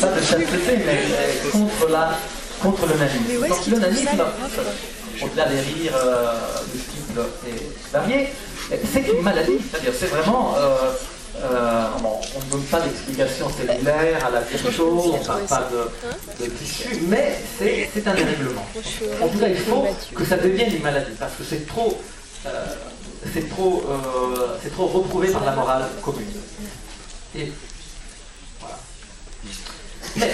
pas de chasteté, mais contre l'onanisme. Donc l'onanisme, au-delà des rires multiples et variés, c'est une maladie, c'est-à-dire c'est vraiment... on ne donne pas d'explication cellulaire à la virto, on ne parle pas de tissu, mais c'est un dérèglement. En tout cas, il faut que ça devienne une maladie, parce que c'est trop reprouvé par la morale commune. Et voilà. Mais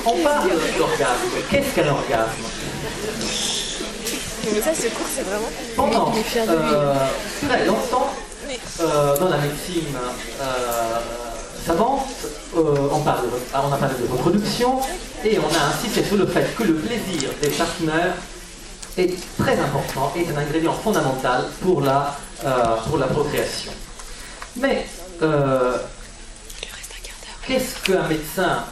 on parle d'orgasme. Qu'est-ce qu'un orgasme? Mais ça, ce cours, c'est vraiment... Pendant très longtemps, dans la médecine savante, on a parlé de reproduction et on a insisté sur le fait que le plaisir des partenaires est très important, est un ingrédient fondamental pour la procréation. Mais qu'est-ce qu'un médecin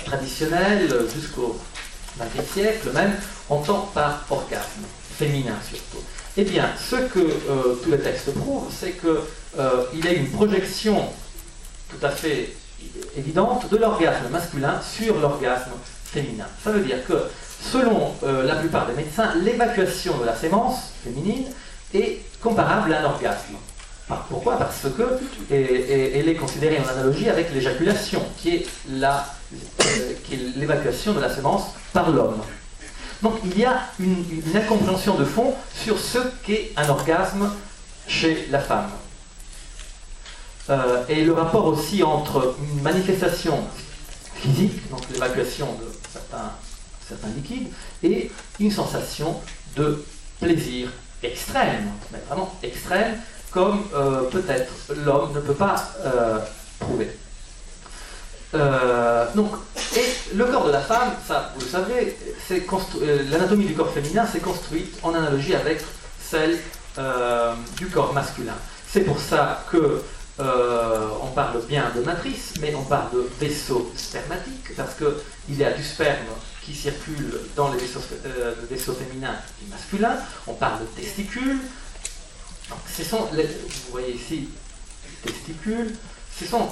traditionnel jusqu'au XXe siècle même entend par orgasme, féminin surtout? Eh bien, ce que tous les textes prouvent, c'est qu'il y a une projection tout à fait évidente de l'orgasme masculin sur l'orgasme féminin. Ça veut dire que, selon la plupart des médecins, l'évacuation de la sémence féminine est comparable à un orgasme. Pourquoi? Parce que elle est considérée en analogie avec l'éjaculation, qui est l'évacuation de la sémence par l'homme. Donc il y a une incompréhension de fond sur ce qu'est un orgasme chez la femme. Et le rapport aussi entre une manifestation physique, donc l'évacuation de certains liquides, et une sensation de plaisir extrême, mais vraiment extrême, comme peut-être l'homme ne peut pas prouver. Et le corps de la femme, ça vous le savez, l'anatomie du corps féminin s'est construite en analogie avec celle du corps masculin. C'est pour ça que on parle bien de matrice, mais on parle de vaisseau spermatique, parce qu'il y a du sperme qui circule dans les vaisseaux féminins et masculins. On parle de testicules. Donc, vous voyez ici, testicules. Donc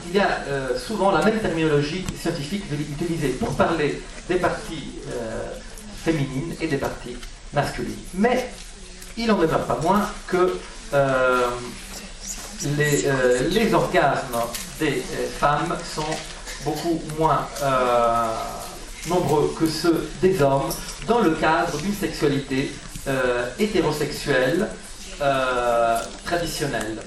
il y a souvent la même terminologie scientifique utilisée pour parler des parties féminines et des parties masculines. Mais il n'en demeure pas moins que les orgasmes des femmes sont beaucoup moins nombreux que ceux des hommes dans le cadre d'une sexualité hétérosexuelle traditionnelle.